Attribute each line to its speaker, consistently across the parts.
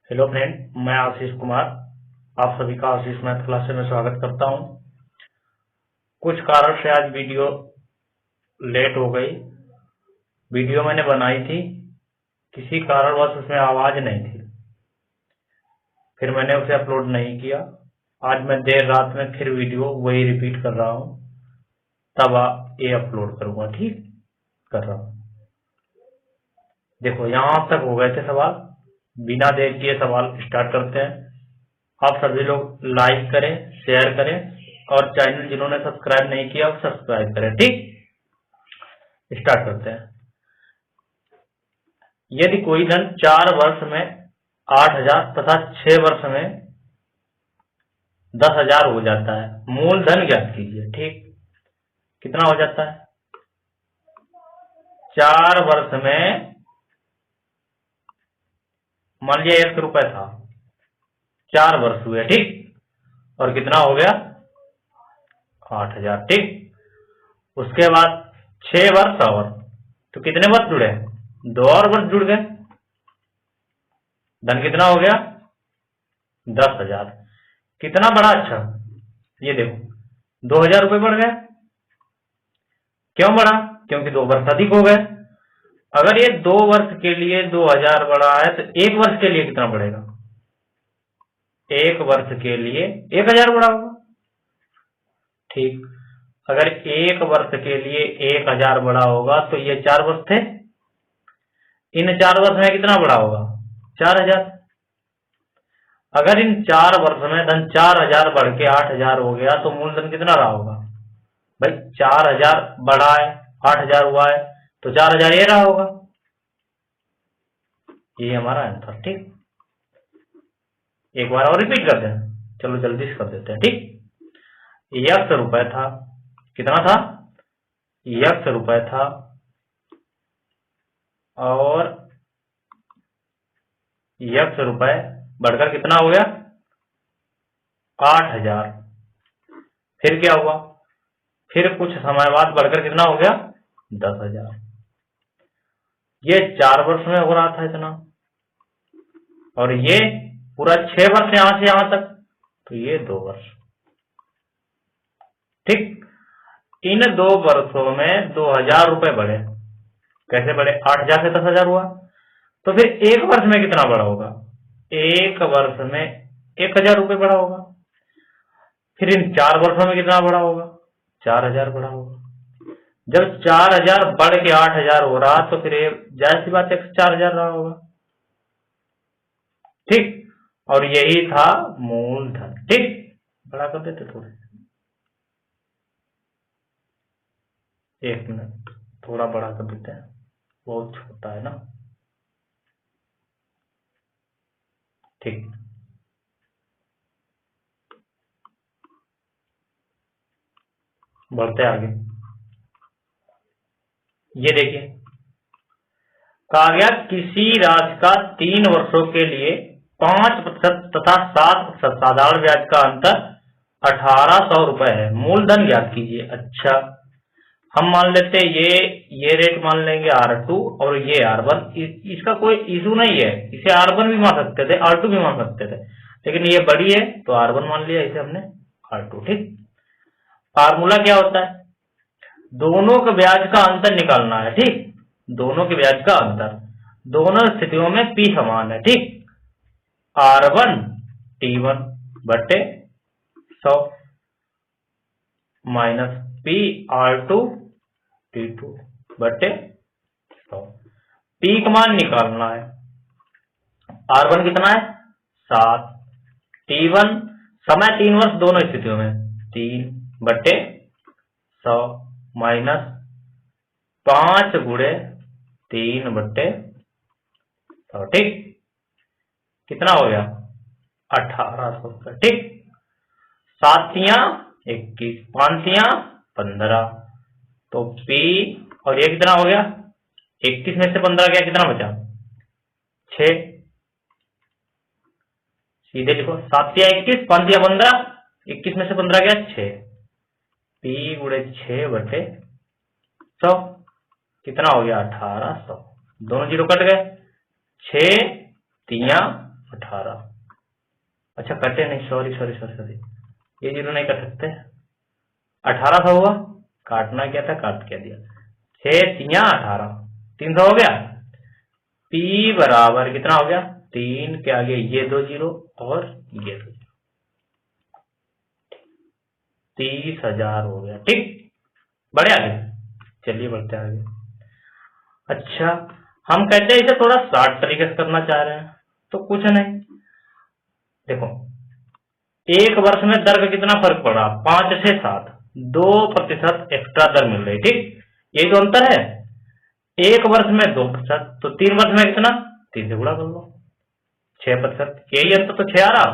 Speaker 1: Hello friend, मैं आशीष कुमार आप सभी का आशीष मैथ क्लास में स्वागत करता हूं। कुछ कारण से आज वीडियो लेट हो गई। वीडियो मैंने बनाई थी, किसी कारणवश उसमें आवाज नहीं थी, फिर मैंने उसे अपलोड नहीं किया। आज मैं देर रात में फिर वीडियो वही रिपीट कर रहा हूं, तब ये अपलोड करूंगा। ठीक कर रहा हूं। देखो, यहां तक हो गए थे सवाल। बिना देर किए सवाल स्टार्ट करते हैं। आप सभी लोग लाइक करें, शेयर करें और चैनल जिन्होंने सब्सक्राइब नहीं किया वो सब्सक्राइब करें। ठीक, स्टार्ट करते हैं। यदि कोई धन 4 वर्ष में 8,000 तथा 6 वर्ष में 10,000 हो जाता है, मूल धन ज्ञात कीजिए। ठीक, कितना हो जाता है? 4 वर्ष में मान लिया 1 रुपए था, 4 वर्ष हुए। ठीक, और कितना हो गया? 8,000। ठीक, उसके बाद 6 वर्ष और, तो कितने वर्ष जुड़े? 2 और वर्ष जुड़ गए। धन कितना हो गया? 10,000। कितना बढ़ा? अच्छा, ये देखो 2,000 रुपए बढ़ गए। क्यों बढ़ा? क्योंकि 2 वर्ष अधिक हो गए। अगर ये 2 वर्ष के लिए 2,000 बढ़ा है तो 1 वर्ष के लिए कितना बढ़ेगा? 1 वर्ष के लिए 1,000 बढ़ा होगा। ठीक, अगर 1 वर्ष के लिए 1,000 बढ़ा होगा तो ये 4 वर्ष थे, इन 4 वर्ष में कितना बढ़ा होगा? 4,000। अगर इन 4 वर्ष में धन 4,000 बढ़ के 8,000 हो गया तो मूलधन कितना रहा होगा? भाई 4,000 बढ़ा है, 8,000 हुआ है, तो 4,000 ये रहा होगा। ये हमारा आंसर। ठीक, एक बार और रिपीट करते हैं। चलो जल्दी से कर देते हैं। ठीक, 1 रुपए था। कितना था? 1 रुपए था और 1 रुपए बढ़कर कितना हो गया? 8,000। फिर क्या हुआ? फिर कुछ समय बाद बढ़कर कितना हो गया? 10,000। ये 4 वर्ष में हो रहा था इतना, और ये पूरा 6 वर्ष यहां से यहां तक, तो ये 2 वर्ष। ठीक, इन 2 वर्षों में 2,000 रुपए बढ़े। कैसे बढ़े? 8,000 से 10,000 हुआ, तो फिर 1 वर्ष में कितना बढ़ा होगा? 1 वर्ष में 1,000 रुपए बढ़ा होगा। फिर इन 4 वर्षों में कितना बढ़ा होगा? 4,000 बढ़ा होगा। जब 4,000 बढ़ के 8,000 हो रहा तो फिर जाहिर सी बात है 4,000 रहा होगा। ठीक, और यही था मूलधन। ठीक, बड़ा कर देते थोड़े, 1 मिनट थोड़ा बड़ा कर देते हैं, बहुत छोटा है ना। ठीक, बढ़ते आगे। ये देखिए, कहा गया किसी राशि का 3 वर्षों के लिए 5% तथा 7% साधारण ब्याज का अंतर 1,800 रुपए है, मूलधन ज्ञात कीजिए। अच्छा, हम मान लेते ये रेट मान लेंगे R2 और ये R1। इसका कोई इशू नहीं है, इसे R1 भी मान सकते थे, R2 भी मान सकते थे, लेकिन ये बड़ी है तो R1 मान लिया, इसे हमने R2। ठीक, फार्मूला क्या होता है? दोनों के ब्याज का अंतर निकालना है। ठीक, दोनों के ब्याज का अंतर, दोनों स्थितियों में P समान है। ठीक, R1 T1 बटे 100 माइनस P R2 T2 बटे 100। P का मान निकालना है। R1 कितना है? 7। T1 समय 3 वर्ष दोनों स्थितियों में, 3 बटे 100 माइनस 5 गुणे 3 बटे 100। ठीक, कितना हो गया? 1,800 रुपए। ठीक, 7 21, 5 15, तो P और ये कितना हो गया? 21 में से 15 गया, कितना बचा? 6। सीधे लिखो, 7 21, 5 15, 21 में से 15 गया 6। P गुणे 6 बटे 100 कितना हो गया? 1,800। दोनों जीरो कट गए, 6 3 18। अच्छा कटे नहीं, सॉरी सॉरी सॉरी सॉरी, ये 0 नहीं कर सकते। 1800 हुआ, काटना क्या था, काट क्या दिया। 6 तिया 18, 300 हो गया। P बराबर कितना हो गया, 3 के आगे ये 2 0 और ये 2 0, 30,000 हो गया। ठीक, बढ़े आगे, चलिए बढ़ते हैं आगे। अच्छा हम कहते हैं इसे थोड़ा शॉर्ट तरीके से करना चाह रहे हैं, तो कुछ नहीं, देखो एक वर्ष में दर का कितना फर्क पड़ा, 5 से 7, 2% एक्स्ट्रा दर मिल रही। ठीक, यही तो अंतर है। एक वर्ष में 2%, तो 3 वर्ष में कितना, 3 से गुणा कर लो, 6%, यही अंतर तो 6 आ रहा।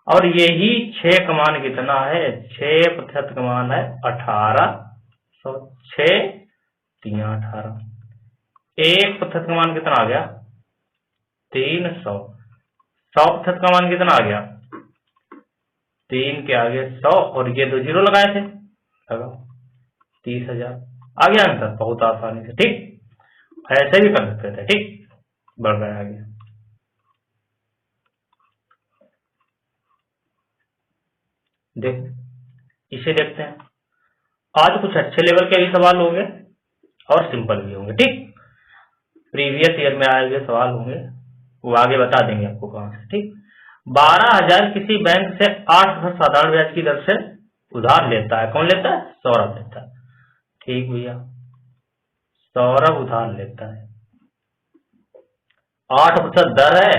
Speaker 1: और यही 6 का मान कितना है, 6% का मान है 1800, 6 3 18, 1% का मान कितना आ गया, 300, 100% का मान कितना आ गया, 3 के आगे 100 और ये 2 0 लगाए थे, लगाओ 30,000 आ गया आंसर, बहुत आसानी से। ठीक, ऐसे भी कर सकते थे। ठीक, बढ़ रहा है आगे। देखो इसे देखते हैं, आज कुछ अच्छे लेवल के भी सवाल होंगे और सिंपल भी होंगे। ठीक, प्रीवियस ईयर में आए हुए सवाल होंगे, वो आगे बता देंगे आपको कहां से। ठीक, 12,000 किसी बैंक से 8% साधारण ब्याज की दर से उधार लेता है, कौन लेता है, सौरभ लेता है। ठीक भैया, सौरभ उधार लेता है, 8% दर है,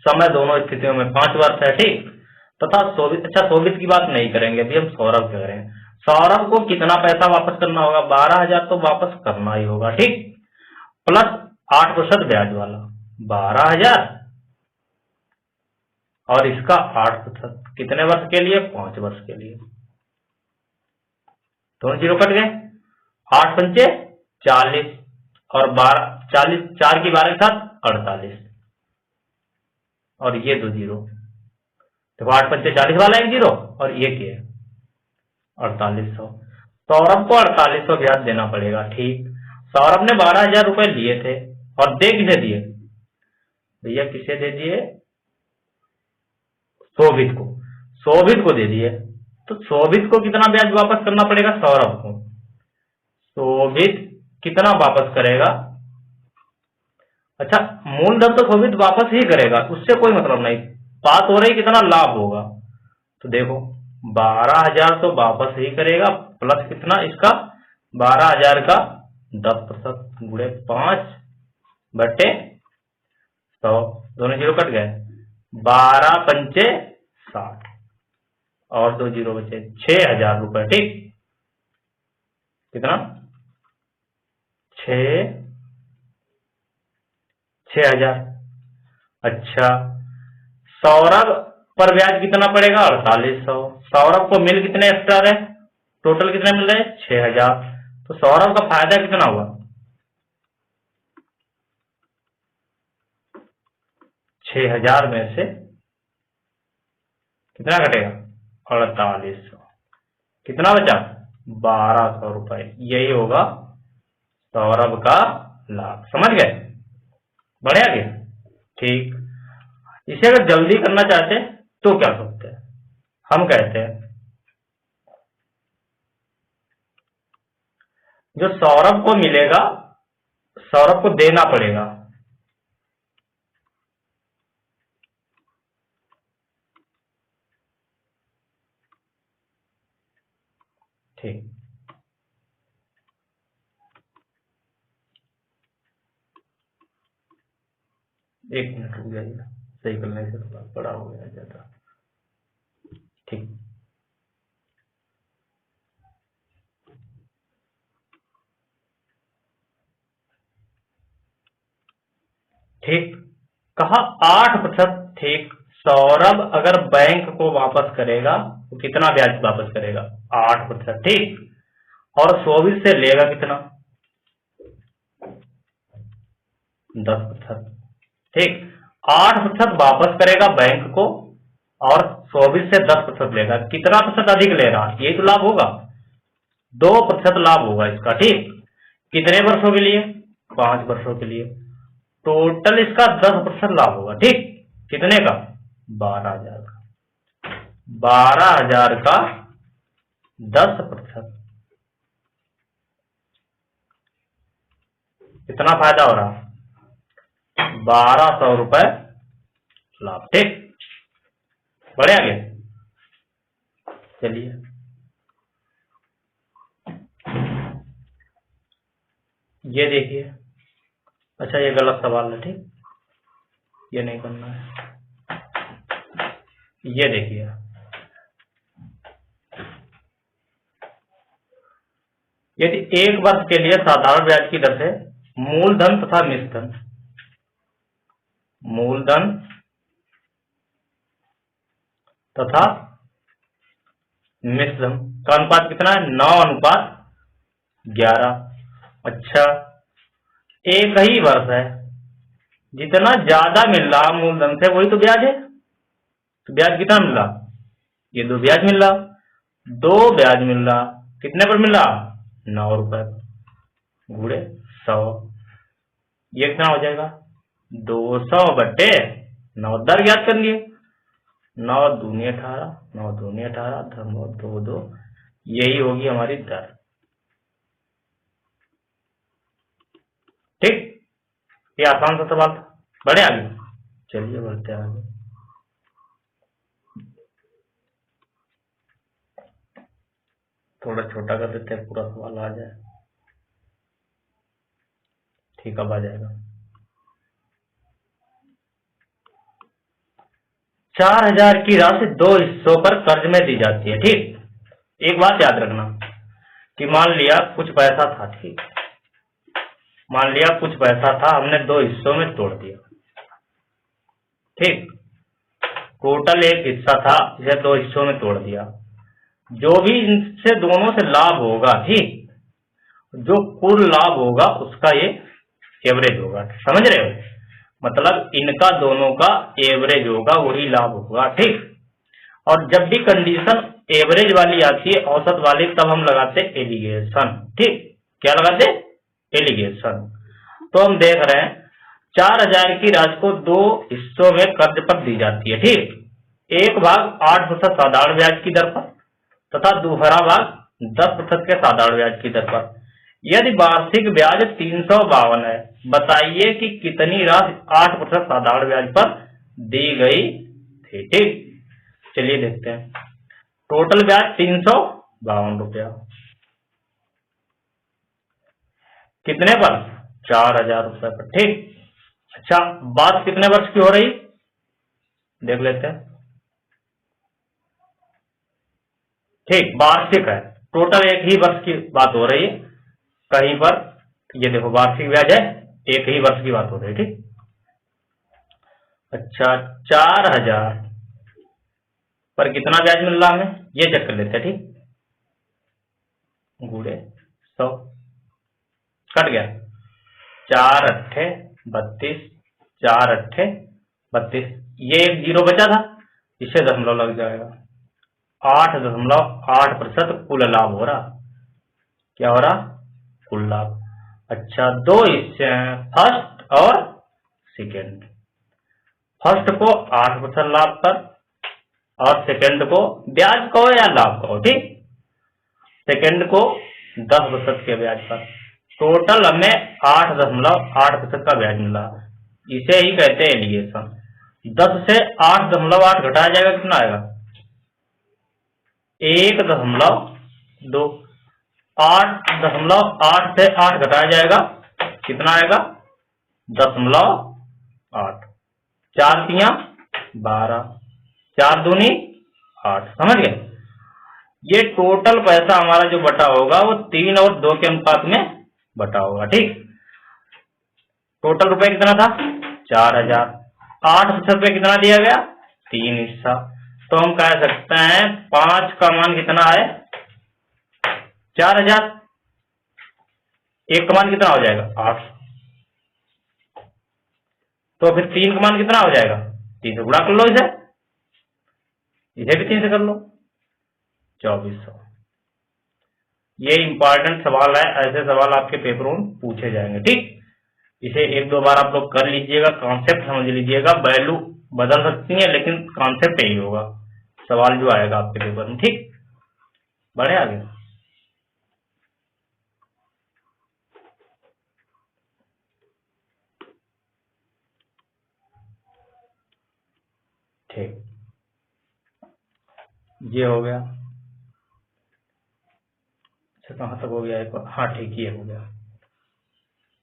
Speaker 1: समय दोनों स्थितियों में 5 वर्ष है। ठीक, तथा शोभित, अच्छा शोभित की बात नहीं करेंगे अभी, हम सौरभ कह रहे हैं। सौरभ को कितना पैसा वापस करना होगा, 12,000 तो वापस करना ही होगा। ठीक, प्लस 8% ब्याज वाला 12,000 और इसका 8%, कितने वर्ष के लिए, 5 वर्ष के लिए। दोनों 0 कट गए, 8 पंचे 40 और 12 40, 4 की 12 के साथ 48 और ये 2 0, देखो 8 पंचे 40 वाला 1 0 और ये क्या है 4800। सौरभ को 4800 ब्याज देना पड़ेगा। ठीक, सौरभ ने 12,000 रुपए लिए थे और दे किसे दिए भैया, किसे दे दिए, शोभित को, शोभित को दे दिए। तो शोभित को कितना ब्याज वापस करना पड़ेगा, सौरभ को। शोभित कितना वापस करेगा, अच्छा मूलधन तो शोभित वापस ही करेगा, उससे कोई मतलब नहीं, बात हो रही कितना लाभ होगा। तो देखो 12,000 तो वापस ही करेगा, प्लस कितना इसका 12,000 का 10% गुणे 5/100, दोनों 0 कट गए, 12 पंचे 60 और 2 0 बचे, 6,000 रुपए। ठीक, कितना, 6,000। अच्छा सौरभ पर ब्याज कितना पड़ेगा, 4800। सौरभ को मिल कितने एक्स्ट्रा रहे, टोटल कितने मिल रहे, 6,000। तो सौरभ का फायदा कितना हुआ, 6,000 में से कितना घटेगा, 4800, कितना बचा, 1,200 रुपए। यही होगा सौरभ का लाभ, समझ गए, बढ़े आगे। ठीक, इसे अगर जल्दी करना चाहते तो क्या सोचते हैं, हम कहते हैं जो सौरभ को मिलेगा सौरभ को देना पड़ेगा, ठीक, एक मिनट रुक जाइए, सही करने से थोड़ा बड़ा हो गया ज्यादा। ठीक, ठीक, कहा 8%। ठीक, सौरभ अगर बैंक को वापस करेगा तो कितना ब्याज वापस करेगा, 8%। ठीक, और शोभित से लेगा कितना, 10%। ठीक, 8% वापस करेगा बैंक को और शोभित से 10% लेगा, कितना प्रतिशत अधिक ले रहा, यही तो लाभ होगा, 2% लाभ होगा इसका। ठीक, कितने वर्षों के लिए, 5 वर्षों के लिए, टोटल इसका 10% लाभ होगा। ठीक, कितने का? 12,000 का। 12,000 का 10%, कितना फायदा हो रहा? 1,200 रुपए लाभ। ठीक, बढ़े आगे। चलिए ये देखिए, अच्छा ये गलत सवाल है, ठीक, ये नहीं करना है। ये देखिए, यदि 1 वर्ष के लिए साधारण ब्याज की दर से मूलधन तथा मिश्रधन, मूलधन तथा मिश्रधन का अनुपात कितना है? 9:11। अच्छा, एक ही वर्ष है, जितना ज्यादा मिल रहा मूलधन से वही तो ब्याज है। तो ब्याज कितना मिल रहा? ये 2 ब्याज मिल रहा, 2 ब्याज मिल रहा, कितने पर मिल रहा? 9 रुपए गुणे 100, ये कितना हो जाएगा? 200/9 दर ज्ञात कर लिए। 9 दूनी 18, 9 दूनी 18, 2, यही होगी हमारी दर। ठीक, ये आसान सा सवाल था। बढ़े आगे, चलिए बढ़ते आगे। थोड़ा छोटा कर देते हैं, पूरा सवाल आ जाए। ठीक, अब आ जाएगा। 4,000 की राशि 2 हिस्सों पर कर्ज में दी जाती है। ठीक, एक बात याद रखना कि मान लिया कुछ पैसा था, ठीक, मान लिया कुछ पैसा था, हमने 2 हिस्सों में तोड़ दिया। ठीक, टोटल एक हिस्सा था, इसे 2 हिस्सों में तोड़ दिया। जो भी इनसे दोनों से लाभ होगा, ठीक, जो कुल लाभ होगा उसका ये एवरेज होगा। समझ रहे हो? मतलब इनका दोनों का एवरेज होगा, वही लाभ होगा। ठीक, और जब भी कंडीशन एवरेज वाली आती है, औसत वाली, तब हम लगाते एलिगेशन। ठीक, क्या लगाते? एलिगेशन। तो हम देख रहे हैं 4,000 की राशि को 2 हिस्सों में कर्ज पर दी जाती है। ठीक, एक भाग 8% साधारण ब्याज की दर पर तथा दूसरा भाग 10% के साधारण ब्याज की दर पर। यदि वार्षिक ब्याज 352 है, बताइए कि कितनी राशि 8% साधारण ब्याज पर दी गई थी। ठीक, चलिए देखते हैं। टोटल ब्याज 352 रुपया, कितने पर? 4,000 रुपए पर। ठीक, अच्छा, बात कितने वर्ष की हो रही देख लेते हैं। ठीक, वार्षिक है, टोटल एक ही वर्ष की बात हो रही है। कहीं पर ये देखो वार्षिक ब्याज है, एक ही वर्ष की बात हो रही है। ठीक, अच्छा, 4,000 पर कितना ब्याज मिल रहा हमें, ये चेक कर लेते हैं। ठीक, गुणे 100, कट गया, 4 अट्ठे 32, 4 अट्ठे 32, ये एक 0 बचा था, इसे दशमलव लग जाएगा। 8.8% कुल लाभ हो रहा। क्या हो रहा? कुल लाभ। अच्छा, 2 हिस्से हैं, फर्स्ट और सेकेंड। फर्स्ट को 8% लाभ पर और सेकेंड को ब्याज कहो या लाभ कहो। ठीक, सेकेंड को 10% के ब्याज पर। टोटल हमें 8.8% का ब्याज मिला, इसे ही कहते हैं एलिगेशन। 10 से 8.8 घटाया जाएगा, कितना आएगा? 1.2। 8.8 से 8 घटाया जाएगा, कितना आएगा? 0.8। 4 तियां 12, 4 दूनी 8। समझ गए? ये टोटल पैसा हमारा जो बटा होगा वो 3 और 2 के अनुपात में बटा होगा। ठीक, टोटल रुपए कितना था? 4,000। 8% पे कितना दिया गया? 3 हिस्सा। तो हम कह सकते हैं 5 का मान कितना है? 4,000। 1 का मान कितना हो जाएगा? 8। तो फिर 3 का मान कितना हो जाएगा? 3 से गुणा कर लो, इसे भी 3 से कर लो, 2400। ये इंपॉर्टेंट सवाल है, ऐसे सवाल आपके पेपरों में पूछे जाएंगे। ठीक, इसे 1-2 बार आप लोग कर लीजिएगा, कॉन्सेप्ट समझ लीजिएगा। वैल्यू बदल सकती हैं, लेकिन कॉन्सेप्ट यही होगा, सवाल जो आएगा आपके पेपर में। ठीक, बढ़े आगे। ठीक, ये हो गया। अच्छा, कहां तक हो गया एक बार? हाँ ठीक, ये हो गया।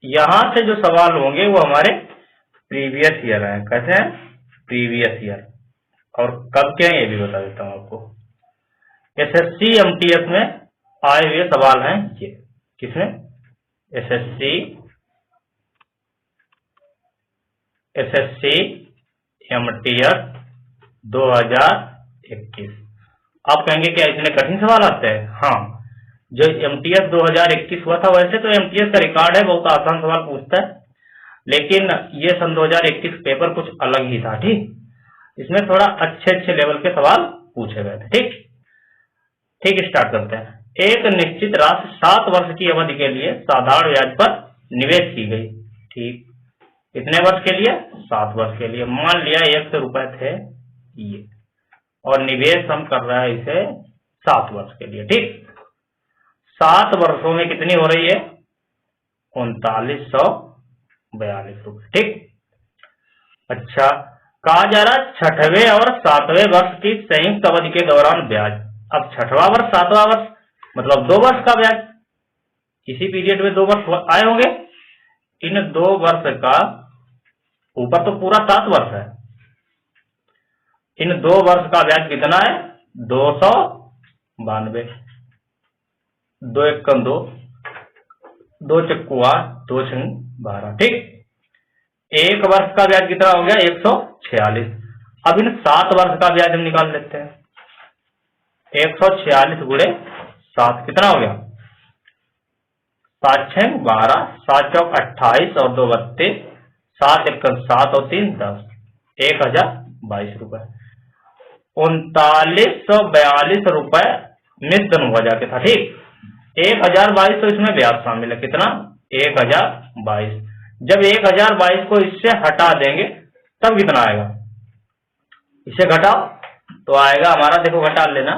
Speaker 1: यहां से जो सवाल होंगे वो हमारे प्रीवियस ईयर है। कैसे हैं? Previous year. और कब के हैं ये भी बता देता हूं आपको। एसएससी एमटीएस में आए हुए सवाल हैं ये। किसमें? SSC MTS 2021। आप कहेंगे क्या इसमें कठिन सवाल आते हैं? हाँ, जो एमटीएस 2021 हुआ था, वैसे तो एमटीएस का रिकॉर्ड है, बहुत आसान सवाल पूछता है, लेकिन ये सन 2021 पेपर कुछ अलग ही था। ठीक, इसमें थोड़ा अच्छे लेवल के सवाल पूछे गए थे। ठीक ठीक, स्टार्ट करते हैं। एक निश्चित राशि 7 वर्ष की अवधि के लिए साधारण ब्याज पर निवेश की गई। ठीक, कितने वर्ष के लिए? 7 वर्ष के लिए। मान लिया 100 रुपए थे ये, और निवेश हम कर रहे हैं इसे 7 वर्ष के लिए। ठीक, 7 वर्षों में कितनी हो रही है? 3942 रुपए। ठीक, अच्छा, कहा जा रहा है 6वें और 7वें वर्ष की संयुक्त अवधि के दौरान ब्याज। अब 6वां वर्ष 7वां वर्ष मतलब 2 वर्ष का ब्याज, इसी पीरियड में 2 वर्ष आए होंगे। इन 2 वर्ष का, ऊपर तो पूरा 7 वर्ष है, इन 2 वर्ष का ब्याज कितना है? 292। 2 एकम 2, 2 चक्कू 8, 2 छंग 12। ठीक, एक वर्ष का ब्याज कितना हो गया? 146। अब इन 7 वर्ष का ब्याज हम निकाल लेते हैं। 146 गुणे 7 कितना हो गया? 7 छंग 12, 7 चौक 28 और 2 32, 7 एकम 7 और 3 10, 1022 रुपए। 3942 रुपए मिश्रण हुआ जाके था। ठीक, 1022 तो इसमें ब्याज शामिल है। कितना? 1022। जब 1022 को इससे हटा देंगे तब कितना आएगा? इसे घटाओ तो आएगा हमारा, देखो घटा लेना,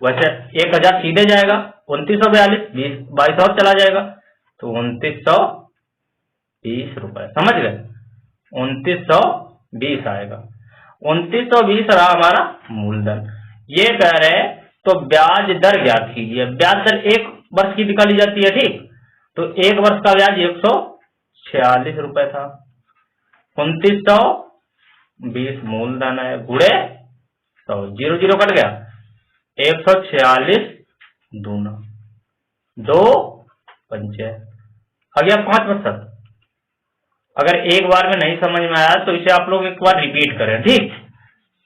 Speaker 1: वैसे 1000 सीधे जाएगा, 2942, 22 और चला जाएगा, तो 2920 रुपए। समझ गए? 2920 आएगा। 2920 रहा हमारा मूलधन। ये कह रहे हैं तो ब्याज दर ज्ञात कीजिए। ब्याज दर 1 वर्ष की निकाली जाती है। ठीक, तो 1 वर्ष का ब्याज 146 रुपए था। 2920 मूलधन है, गुणे 100, 0 0 कट गया, 146 दूना 2 पंचे, आ गया 5%। अगर एक बार में नहीं समझ में आया तो इसे आप लोग एक बार रिपीट करें। ठीक,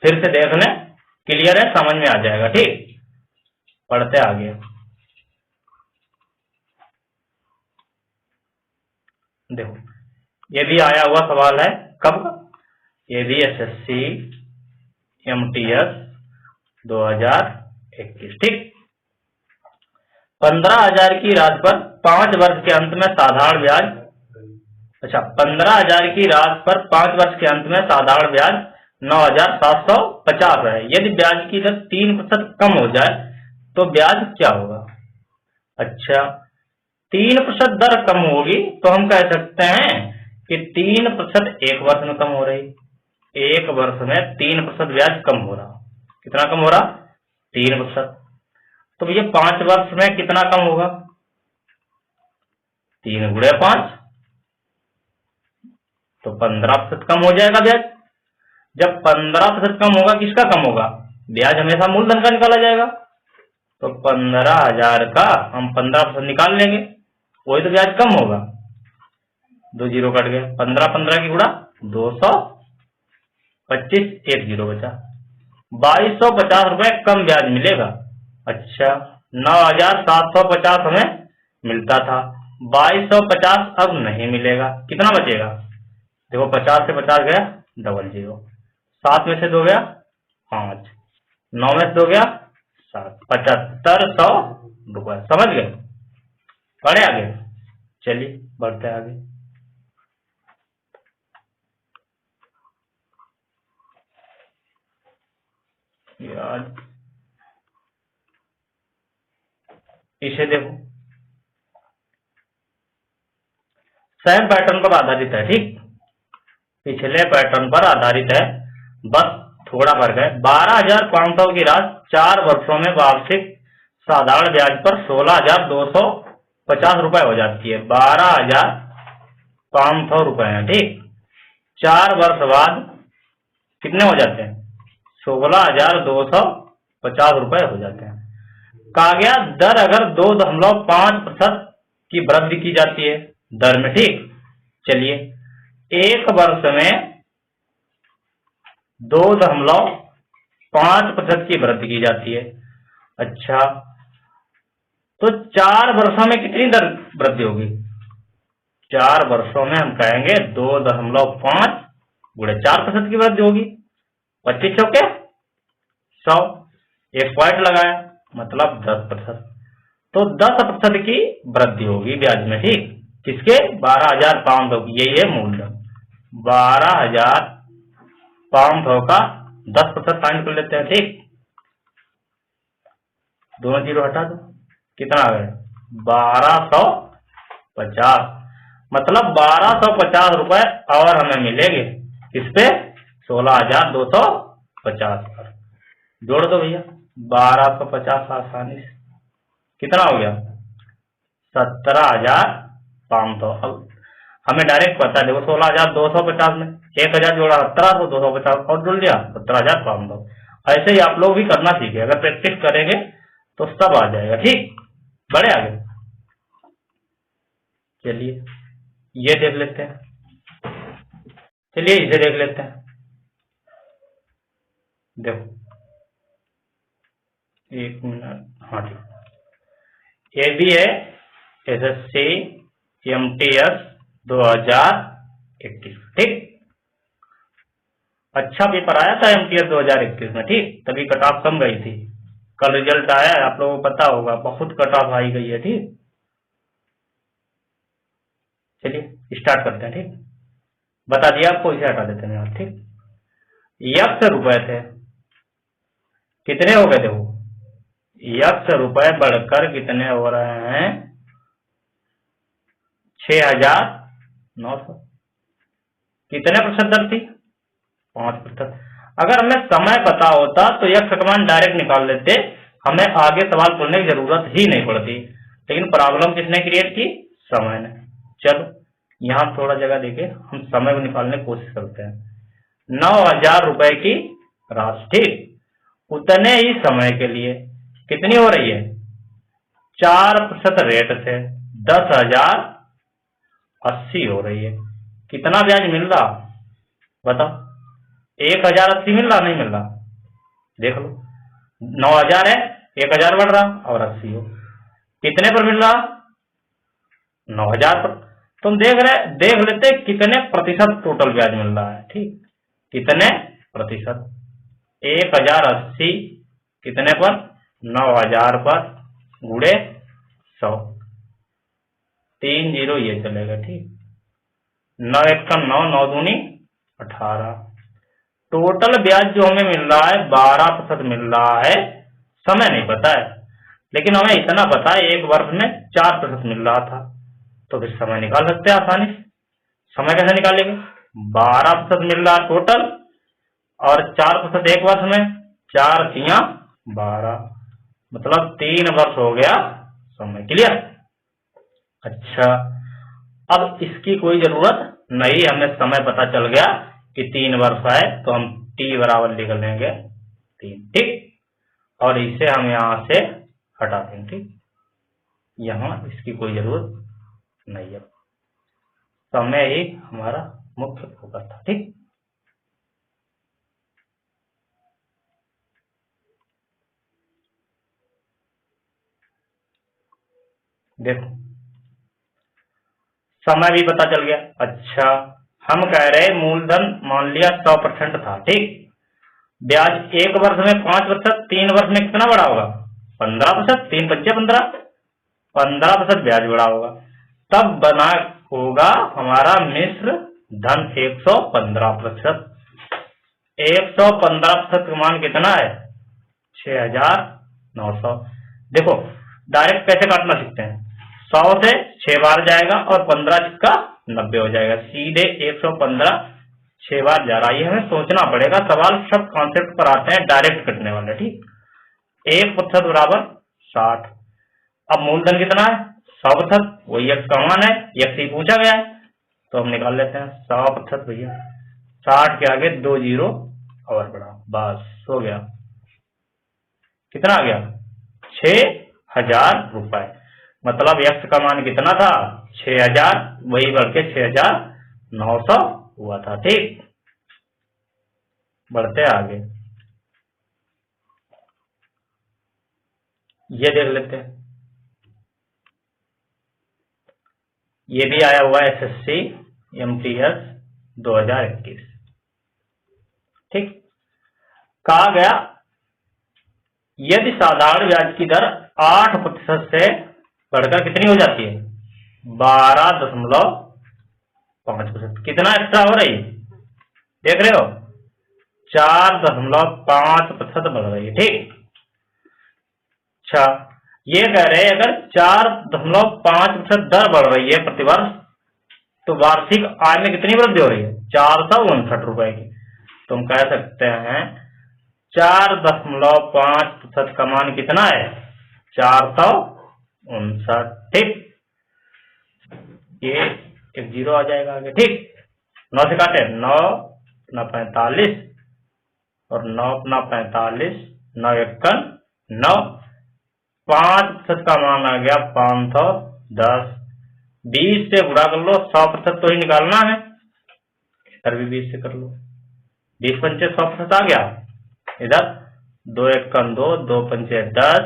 Speaker 1: फिर से देख लें, क्लियर है, समझ में आ जाएगा। ठीक, पढ़ते आगे। देखो, ये भी आया हुआ सवाल है। कब? ये भी एसएससी एमटीएस 2021। ठीक, 15,000 की राशि पर 5 वर्ष के अंत में साधारण ब्याज, अच्छा 15,000 की राशि पर 5 वर्ष के अंत में साधारण ब्याज 9,750 है। यदि ब्याज की दर 3% कम हो जाए तो ब्याज क्या होगा? अच्छा, 3% दर कम होगी तो हम कह सकते हैं कि 3% 1 वर्ष में कम हो रही। 1 वर्ष में 3% ब्याज कम हो रहा। कितना कम हो रहा? 3%। तो भैया 5 वर्ष में कितना कम होगा? 3 गुणे 5, तो 15% कम हो जाएगा ब्याज। जब 15% कम होगा, किसका कम होगा? ब्याज हमेशा मूलधन का निकाला जाएगा, तो 15,000 का हम 15% निकाल लेंगे, वही तो ब्याज कम होगा। 2 0 कट गए, 15 15 की गुणा 225, 1 0 बचा, 2250 रुपए कम ब्याज मिलेगा। अच्छा, 9,750 हमें मिलता था, 2250 अब नहीं मिलेगा। कितना बचेगा? देखो 50 से 50 गया, 00, 7 में से 2 गया 5, 9 में से 2 गया 7, 7500 रुपए। समझ गए? पढ़े आगे? चलिए बढ़ते आगे। ब्याज, इसे देखो सेम पैटर्न पर आधारित है, ठीक, पिछले पैटर्न पर आधारित है, बस थोड़ा फर्क है। 12,500 की राशि 4 वर्षों में वार्षिक साधारण ब्याज पर 16,250 रुपए हो जाती है। 12,500 रुपए है, ठीक, 4 वर्ष बाद कितने हो जाते हैं? 16,250 रुपए हो जाते हैं। कहा गया दर अगर 2.5% की वृद्धि की जाती है दर में, ठीक, चलिए एक वर्ष में 2.5% की वृद्धि की जाती है। अच्छा, तो 4 वर्षों में कितनी दर वृद्धि होगी? 4 वर्षों में हम कहेंगे 2.5 गुणे 4% की वृद्धि होगी। 25 चौके 100, एक पॉइंट लगाया मतलब 10%, तो 10% की वृद्धि होगी ब्याज में, ठीक, किसके? 12,500 की, यही है मूलधन। 12,500 का 10% फाइंड कर लेते हैं, ठीक, दोनों जीरो हटा दो, कितना आ गया? 1250, मतलब 1250 रुपए और हमें मिलेंगे किस पे? 16,250 पर। जोड़ दो भैया 1250 आसानी से, कितना हो गया? 17,500। अब हमें डायरेक्ट पता है, देखो 16,250 में 1,000 जोड़ा 1700, 250 और जुड़ लिया 17,500। ऐसे ही आप लोग भी करना सीखे, अगर प्रैक्टिस करेंगे तो सब आ जाएगा, ठीक, बढ़े आगे। चलिए ये देख लेते हैं, चलिए इसे देख लेते हैं। देखो 1 मिनट, हाँ ठीक, ये भी है SSC MTS 2021, ठीक, अच्छा पेपर आया था MTS 2021 में, ठीक, तभी कट ऑफ कम गई थी। कल रिजल्ट आया है, आप लोगों को पता होगा, बहुत कट ऑफ आई गई है, ठीक। चलिए स्टार्ट करते हैं, ठीक, बता दिया आपको, इसे हटा देते हैं, ठीक। यक्ष रुपए थे, कितने हो गए? देखो यक्ष रुपए बढ़कर कितने हो रहे हैं? 6,900। कितने प्रतिशत दर थी? 5%। अगर हमें समय पता होता तो यक्ष का मान डायरेक्ट निकाल लेते, हमें आगे सवाल पढ़ने की जरूरत ही नहीं पड़ती, लेकिन प्रॉब्लम किसने क्रिएट की? समय ने। चलो यहाँ थोड़ा जगह देके हम समय को निकालने की कोशिश करते हैं। 9,000 रुपए की राशि, ठीक, उतने ही समय के लिए कितनी हो रही है? 4% रेट से 10,080 हो रही है। कितना ब्याज मिल रहा बताओ? 1,080 मिल रहा, नहीं मिल रहा? देख लो, 9,000 है, 1,000 बढ़ रहा और 80 हो, कितने पर मिल रहा? 9,000 पर। तुम देख लेते कितने प्रतिशत टोटल ब्याज मिल रहा है, ठीक, कितने प्रतिशत? 1,080 कितने पर? 9,000 पर गुणे 100, 3 जीरो ये चलेगा, ठीक, 9 1 का 9, 9 दूनी 18। टोटल ब्याज जो हमें मिल रहा है 12% मिल रहा है। समय नहीं पता है, लेकिन हमें इतना पता है एक वर्ष में 4% मिल रहा था, तो फिर समय निकाल सकते हैं आसानी से। समय कैसे निकालेंगे? 12% मिल रहा टोटल और 4% एक वर्ष में, 4 तिया 12, मतलब 3 वर्ष हो गया समय। क्लियर? अच्छा, अब इसकी कोई जरूरत नहीं, हमें समय पता चल गया कि 3 वर्ष है, तो हम T बराबर लिख लेंगे 3, ठीक, और इसे हम यहां से हटा देंगे, ठीक, यहां इसकी कोई जरूरत नहीं है, समय ही हमारा मुख्य फोकस था, ठीक। देखो समय भी पता चल गया। अच्छा, हम कह रहे मूलधन मान लिया 100% था, ठीक, ब्याज एक वर्ष में 5%, 3 वर्ष में कितना बढ़ा होगा? 15%, 3 5 15% ब्याज बढ़ा होगा, तब बना होगा हमारा मिश्र धन 115%। 115% का मान कितना है? 6,900। देखो डायरेक्ट पैसे काटना सीखते हैं। 100 से 6 बार जाएगा और 15 का 90 हो जाएगा, सीधे 115 6 बार जा रहा है। ये हमें सोचना पड़ेगा, सवाल सब कॉन्सेप्ट पर आते हैं डायरेक्ट कटने वाले। ठीक, 1% बराबर 60। अब मूलधन कितना है? 100%, वही x का मान है, x ही पूछा गया है तो हम निकाल लेते हैं 100% भैया। 60 के आगे 2 जीरो और बढ़ा, बस हो गया। कितना आ गया? 6,000 रुपए। मतलब x का मान कितना था? 6,000, वही बढ़ के 6,900 हुआ था। ठीक, बढ़ते आगे, ये देख लेते हैं। ये भी आया हुआ है SSC MTS 2021। ठीक, कहा गया यदि साधारण ब्याज की दर 8% से बढ़कर कितनी हो जाती है? 12.5%। कितना एक्स्ट्रा हो रही है देख रहे हो? 4.5% बढ़ रही है। ठीक, अच्छा, ये कह रहे हैं अगर 4.5% दर बढ़ रही है प्रतिवर्ष तो वार्षिक आय में कितनी वृद्धि हो रही है? 459 रुपए की। तो हम कह सकते हैं 4.5% का मान कितना है? 459। ठीक, ये एक जीरो आ जाएगा आगे। ठीक, 9 से काटे, 9 अपना 45 और 9 अपना 45, 9 एकन 9, 5% का मान आ गया 510। 20 से गुणा कर लो, 100% तो ही निकालना है, इधर भी 20 से कर लो, 20 पंचे 100% आ गया। इधर 2 एकन 2, 2 पंचे 10,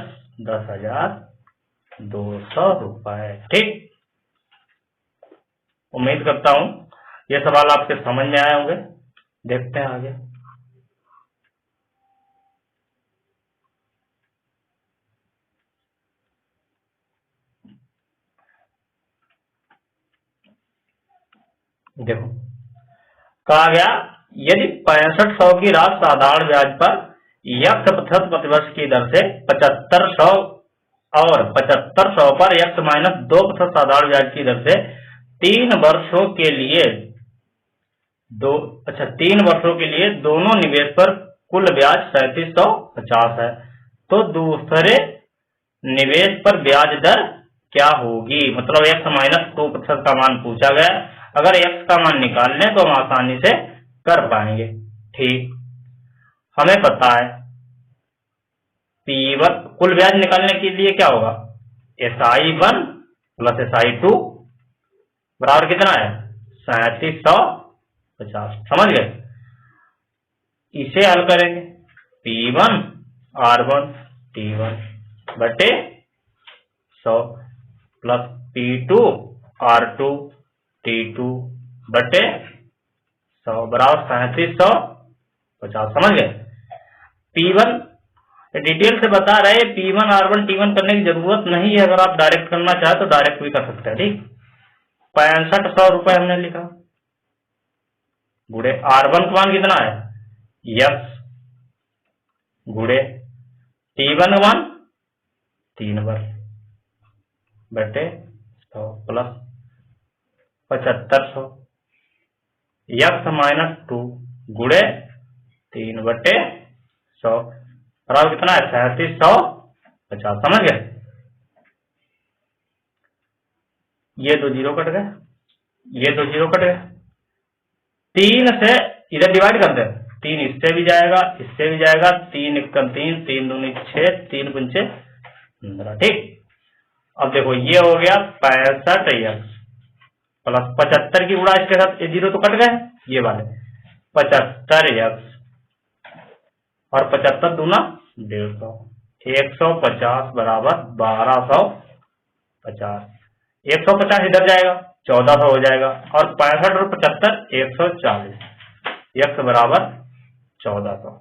Speaker 1: 10,200 रुपए। ठीक, उम्मीद करता हूं ये सवाल आपके समझ में आए होंगे। देखते हैं आगे। देखो कहा गया यदि 6500 की राशि साधारण ब्याज पर x% प्रतिवर्ष की दर से 7500 और 7500 पर x माइनस 2% साधारण ब्याज की दर से 3 वर्षों के लिए 3 वर्षों के लिए दोनों निवेश पर कुल ब्याज 3750 है, तो दूसरे निवेश पर ब्याज दर क्या होगी? मतलब x माइनस 2% का मान पूछा गया। अगर x का मान निकाल लें तो हम आसानी से कर पाएंगे। ठीक, हमें पता है P1 कुल ब्याज निकालने के लिए क्या होगा? SI1 प्लस SI2 बराबर कितना है? 3750। समझ गए? इसे हल करेंगे, P1 R1 T1 बटे 100 प्लस P2 R2 T2 बटे 100 बराबर 3750। समझ गए? P1 डिटेल से बता रहे, P1 R1 T1 करने की जरूरत नहीं है। अगर आप डायरेक्ट करना चाहे तो डायरेक्ट भी कर सकते हैं। ठीक, 6500 रुपए हमने लिखा, गुड़े R1 का मान कितना है? x गुड़े T1 मान 3 वर्ष बटे 100 प्लस 7500 x माइनस 2 गुड़े 3 बटे 100 बराबर कितना है? 3750। समझ गए? ये 2 जीरो कट गए, ये 2 जीरो कट गए। 3 से इधर डिवाइड कर दे, 3 इससे भी जाएगा, इससे भी जाएगा, 3 एकम 3, 3 दूनी 6, 3 पंचे 15। ठीक, अब देखो ये हो गया 65x प्लस 75 की गुणा इसके साथ, ये जीरो तो कट गए ये वाले, 75x और 75 दूना 150, 150 बराबर 1250। 150 इधर जाएगा 1400 हो जाएगा, और 65 और 75 140, x बराबर 1400,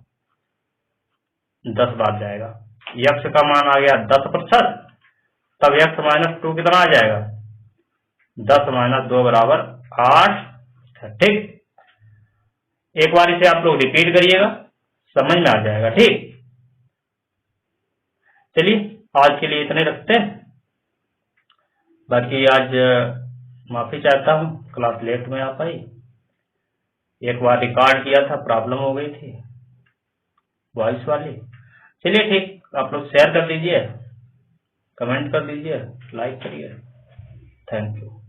Speaker 1: 10 बार जाएगा। x का मान आ गया 10%, तब x माइनस 2 कितना आ जाएगा? 10 माइनस 2 बराबर 8। ठीक, एक बार इसे आप लोग रिपीट करिएगा, समझ में आ जाएगा। ठीक, चलिए आज के लिए इतने रखते हैं। बाकी आज माफी चाहता हूँ, क्लास लेट में आ पाई। एक बार रिकॉर्ड किया था, प्रॉब्लम हो गई थी वॉइस वाली। चलिए ठीक, आप लोग शेयर कर दीजिए, कमेंट कर दीजिए, लाइक करिए। Thank you.